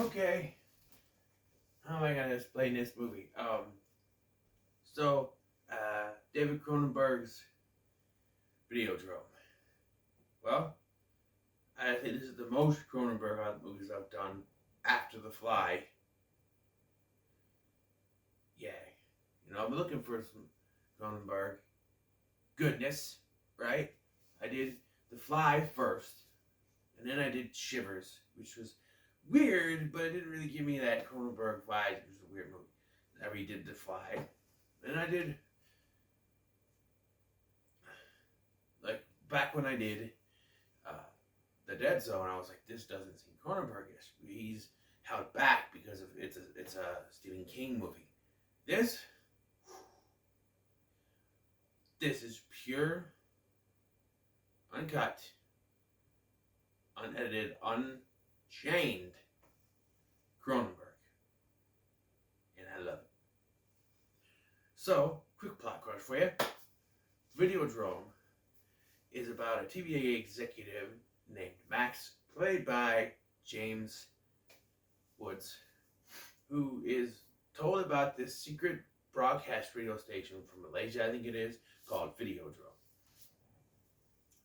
Okay, how am I gonna explain this movie? So, David Cronenberg's Videodrome. Well, I think this is the most Cronenberg movies I've done after The Fly. Yeah, I've been looking for some Cronenberg goodness, right? I did The Fly first, and then I did Shivers, which was weird, but it didn't really give me that Cronenberg vibe. It was a weird movie. I redid The Fly. Then I did, like, back when I did uh, The Dead Zone, I was like, this doesn't seem Cronenberg-ish. He's held back because of it's a Stephen King movie. This is pure, uncut, unedited, unchained Cronenberg, and I love it. So, quick plot crush for you. Videodrome is about a TVA executive named Max, played by James Woods, who is told about this secret broadcast radio station from Malaysia, I think it is, called Videodrome.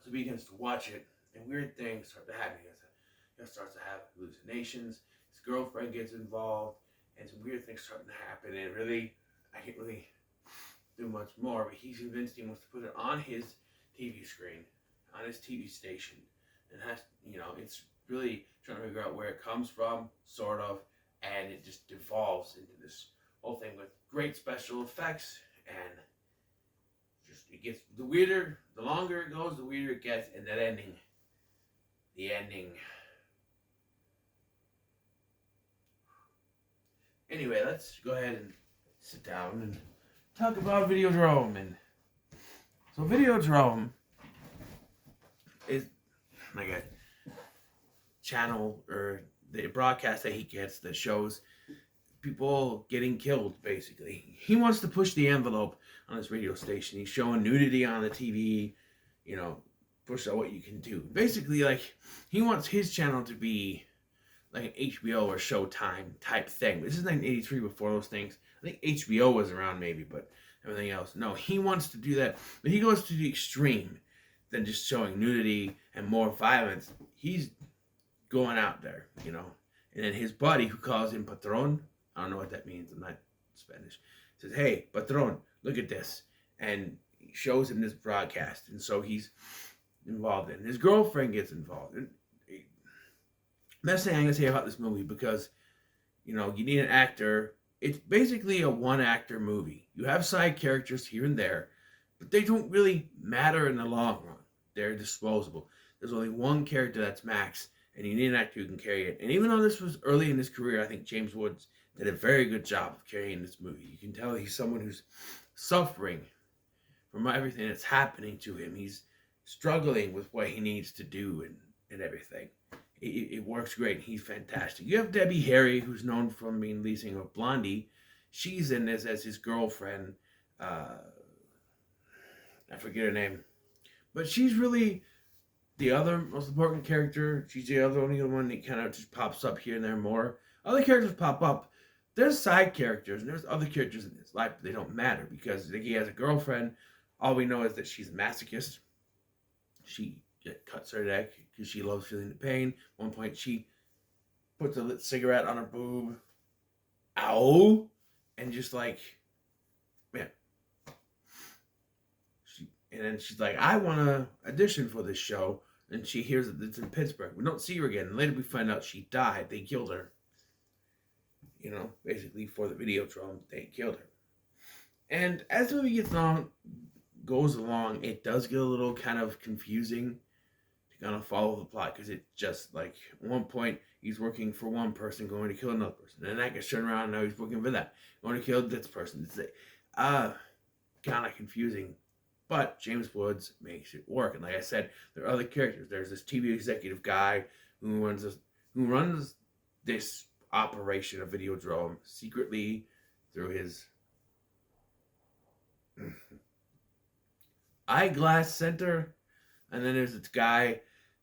So he begins to watch it, and weird things start to happen. He starts to have hallucinations. His girlfriend gets involved, and some weird things start to happen. And really, I can't really do much more, but he's convinced he wants to put it on his TV screen, on his TV station, and has, it's really trying to figure out where it comes from, sort of, and it just devolves into this whole thing with great special effects, and just it gets the weirder, the longer it goes, the weirder it gets, and the ending. Anyway, let's go ahead and sit down and talk about Videodrome. And so Videodrome is like a channel or the broadcast that he gets that shows people getting killed, basically. He wants to push the envelope on his radio station. He's showing nudity on the TV, push out what you can do. Basically, like, he wants his channel to be like an HBO or Showtime type thing. This is 1983 before those things. I think HBO was around maybe, but everything else. No, he wants to do that. But he goes to the extreme than just showing nudity and more violence. He's going out there, And then his buddy, who calls him Patron, I don't know what that means. I'm not Spanish. Says, hey, Patron, look at this. And he shows him this broadcast. And so he's involved in it. His girlfriend gets involved. And best thing I'm going to say about this movie, because, you need an actor. It's basically a one-actor movie. You have side characters here and there, but they don't really matter in the long run. They're disposable. There's only one character that's Max, and you need an actor who can carry it. And even though this was early in his career, I think James Woods did a very good job of carrying this movie. You can tell he's someone who's suffering from everything that's happening to him. He's struggling with what he needs to do and everything. It works great. He's fantastic. You have Debbie Harry, who's known from being lead singer of Blondie. She's in this as his girlfriend. I forget her name. But she's really the other most important character. She's the only one that kind of just pops up here and there more. Other characters pop up. There's side characters, and there's other characters in his life, but they don't matter because he has a girlfriend. All we know is that she's a masochist. She cuts her neck because she loves feeling the pain. At one point, she puts a lit cigarette on her boob. Ow! And just like, man. And then she's like, I want to audition for this show. And she hears that it's in Pittsburgh. We don't see her again. And later we find out she died. They killed her. Basically for the Videodrome, they killed her. And as the movie goes along, it does get a little kind of confusing to kind of follow the plot, because it just, like, at one point he's working for one person going to kill another person, and then that gets turned around and now he's working for that, going to kill this person. It's kind of confusing, but James Woods makes it work. And like I said, there are other characters. There's this TV executive guy who runs this operation of Videodrome secretly through his eyeglass center. And then there's this guy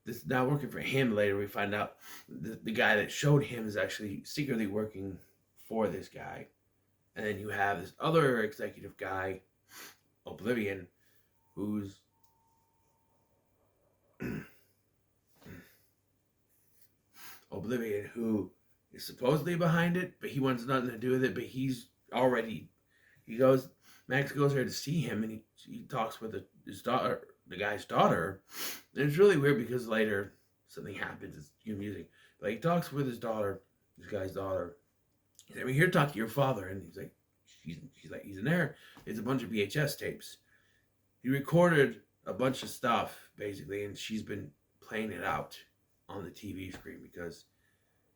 this not working for him. Later, we find out the guy that showed him is actually secretly working for this guy. And then you have this other executive guy, Oblivion, who's Oblivion, who is supposedly behind it, but he wants nothing to do with it. But he's already, he goes, Max goes there to see him, and he talks with his daughter, the guy's daughter. And it's really weird because later something happens. It's new music, but he talks with his daughter, this guy's daughter. He's like, "I'm here to talk to your father," and he's like, she's like, "He's in there. It's a bunch of VHS tapes. He recorded a bunch of stuff basically, and she's been playing it out on the TV screen because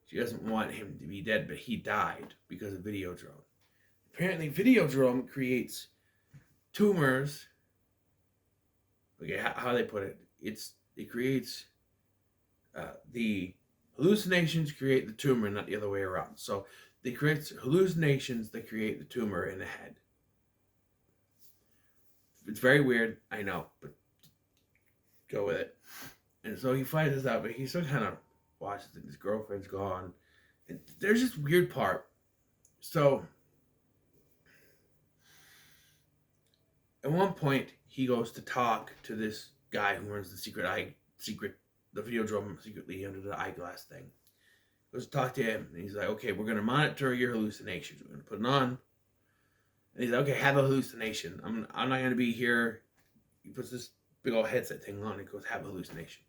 she doesn't want him to be dead, but he died because of Videodrome. Apparently, Videodrome creates tumors. Okay, how they put it? It creates the hallucinations create the tumor, not the other way around. So they create hallucinations that create the tumor in the head. It's very weird, I know, but go with it. And so he finds this out, but he still kind of watches it. His girlfriend's gone. And there's this weird part. So at one point, he goes to talk to this guy who runs the Videodrome secretly under the eyeglass thing. Goes to talk to him, and he's like, "Okay, we're gonna monitor your hallucinations. We're gonna put it on." And he's like, "Okay, have a hallucination. I'm not gonna be here." He puts this big old headset thing on and goes, "Have a hallucination."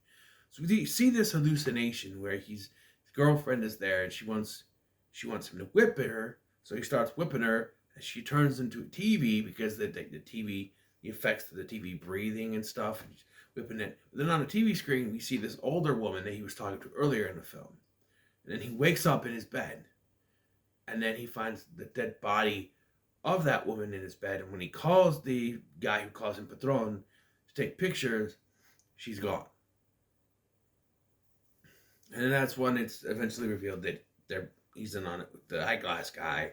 So we see this hallucination where his girlfriend is there, and she wants him to whip her. So he starts whipping her, and she turns into a TV because the TV, the effects of the TV breathing and stuff, and he's whipping it. But then on the TV screen, we see this older woman that he was talking to earlier in the film. And then he wakes up in his bed, and then he finds the dead body of that woman in his bed. And when he calls the guy who calls him Patron to take pictures, she's gone. And then that's when it's eventually revealed that he's in on it with the eyeglass guy.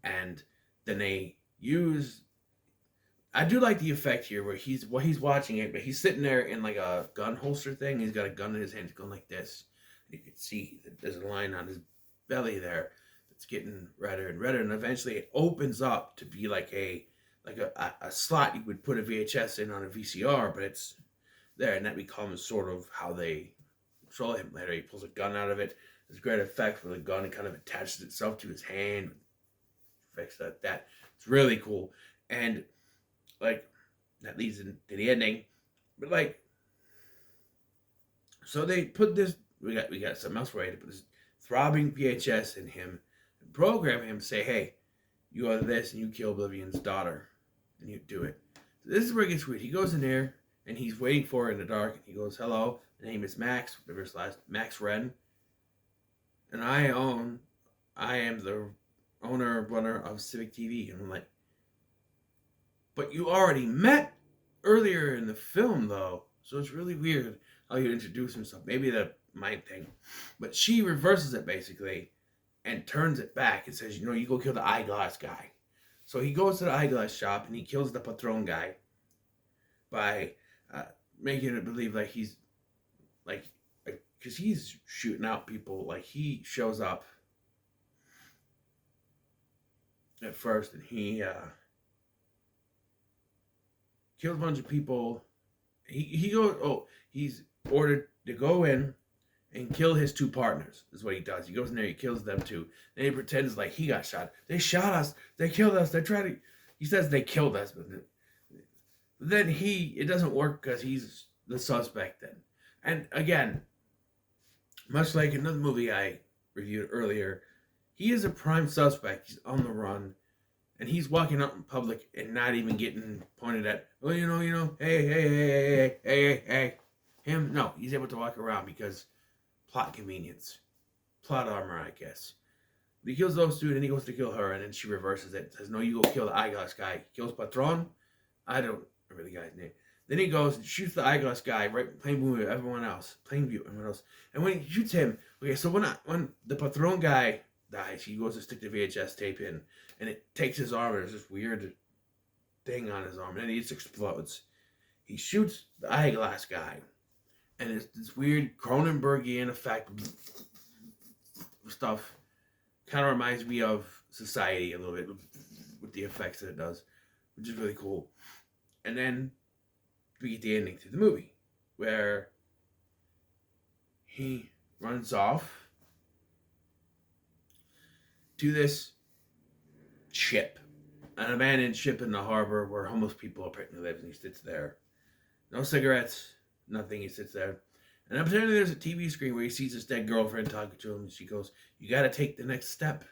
And then they use, I do like the effect here where he's watching it, but he's sitting there in like a gun holster thing. He's got a gun in his hand. He's going like this. And you can see that there's a line on his belly there that's getting redder and redder. And eventually it opens up to be like a slot you would put a VHS in on a VCR, but it's there. And that becomes sort of how they control him later. He pulls a gun out of it. There's great effect where the gun kind of attaches itself to his hand. Effects like that. It's really cool. And like that leads into the ending. But like, so they put this, we got something else ready to put this throbbing VHS in him and program him, say, "Hey, you are this and you kill Oblivion's daughter." And you do it. So this is where it gets weird. He goes in there and he's waiting for her in the dark, and he goes, "Hello, the name is Max, whatever his last, Max Wren. And I am the owner and runner of Civic TV." And I'm like, "But you already met earlier in the film, though." So it's really weird how you introduce himself. Maybe the mind thing. But she reverses it basically and turns it back and says, "You go kill the eyeglass guy." So he goes to the eyeglass shop and he kills the Patron guy by making it believe like he's like, because he's shooting out people. Like he shows up at first and he kills a bunch of people. He goes, he's ordered to go in and kill his two partners, is what he does. He goes in there, he kills them too. Then he pretends like he got shot. "They shot us. They killed us. He says they killed us, but then it doesn't work because he's the suspect then. And again, much like another movie I reviewed earlier, he is a prime suspect. He's on the run. And he's walking out in public and not even getting pointed at. "Oh, hey. Him, no, he's able to walk around because plot convenience. Plot armor, I guess. But he kills those two, and then he goes to kill her, and then she reverses it. Says, "No, you go kill the eyeglass guy." He kills Patron. I don't remember the guy's name. Then he goes and shoots the eyeglass guy, right, plain view of everyone else. And when he shoots him, okay, so when the Patron guy dies, he goes to stick the VHS tape in, and it takes his arm, and there's this weird thing on his arm, and it just explodes. He shoots the eyeglass guy, and it's this weird Cronenbergian effect stuff. Kind of reminds me of Society a little bit with the effects that it does, which is really cool. And then we get the ending to the movie where he runs off to this ship, an abandoned ship in the harbor where homeless people apparently live, and he sits there. No cigarettes, nothing. He sits there. And apparently there's a TV screen where he sees his dead girlfriend talking to him, and she goes, "You got to take the next step."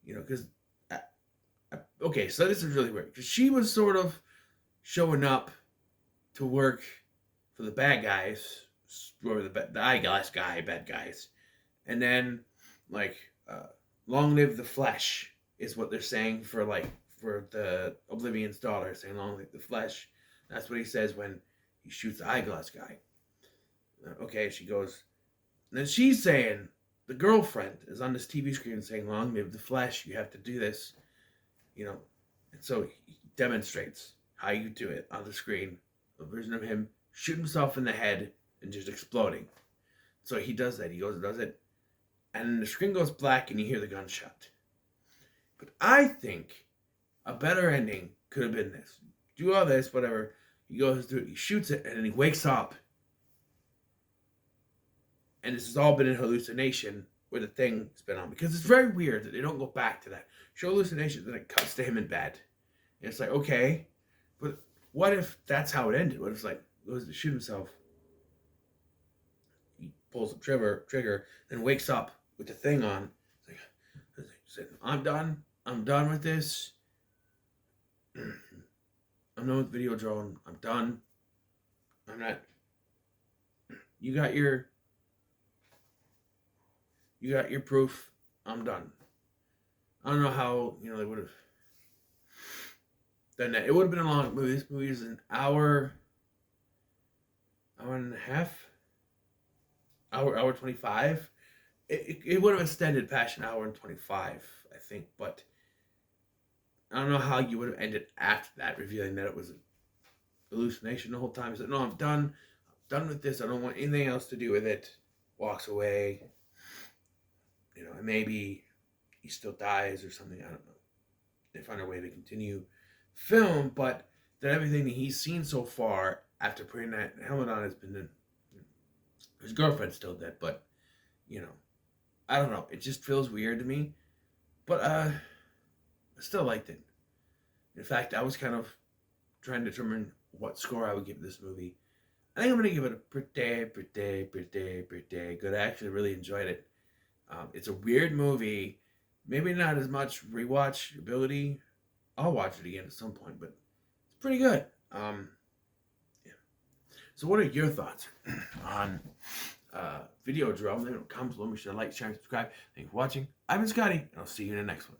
You know, because... okay, so this is really weird. Because she was sort of showing up to work for the bad guys, or the eyeglass guy, bad guys. And then, like, long live the flesh is what they're saying for the Oblivion's daughter, saying long live the flesh. That's what he says when he shoots the eyeglass guy. Okay, she goes, and then she's saying, the girlfriend is on this TV screen saying, long live the flesh, you have to do this, you know. And so he demonstrates how you do it on the screen, a version of him shooting himself in the head and just exploding. So he does that, he goes and does it, and the screen goes black and you hear the gunshot. But I think a better ending could have been this. Do all this, whatever. He goes through it, he shoots it, and then he wakes up. And this has all been a hallucination where the thing's been on. Because it's very weird that they don't go back to that. Show hallucinations, then it cuts to him in bed. And it's like, okay, but what if that's how it ended? What if it's like, he goes to shoot himself, he pulls the trigger, then wakes up with the thing on. It's like, I'm done with this. I'm done with Videodrome. I'm done. I'm not... You got your proof. I'm done. I don't know how, they would have done that. It would have been a long movie. This movie is an hour and a half, hour 25. It would have extended past an hour and 25, I think, but I don't know how you would have ended after that, revealing that it was an hallucination the whole time. He said, no, I'm done. I'm done with this. I don't want anything else to do with it. Walks away. And maybe he still dies or something. I don't know. They find a way to continue film, but that everything that he's seen so far after putting that helmet on has been... his girlfriend's still dead, but, I don't know. It just feels weird to me. But, I still liked it. In fact, I was kind of trying to determine what score I would give this movie. I think I'm going to give it a pretty good. I actually really enjoyed it. It's a weird movie. Maybe not as much rewatch ability. I'll watch it again at some point, but it's pretty good. Yeah. So what are your thoughts on Videodrome? Leave it in the comments below. Make sure to like, share, and subscribe. Thank you for watching. I've been Scotty, and I'll see you in the next one.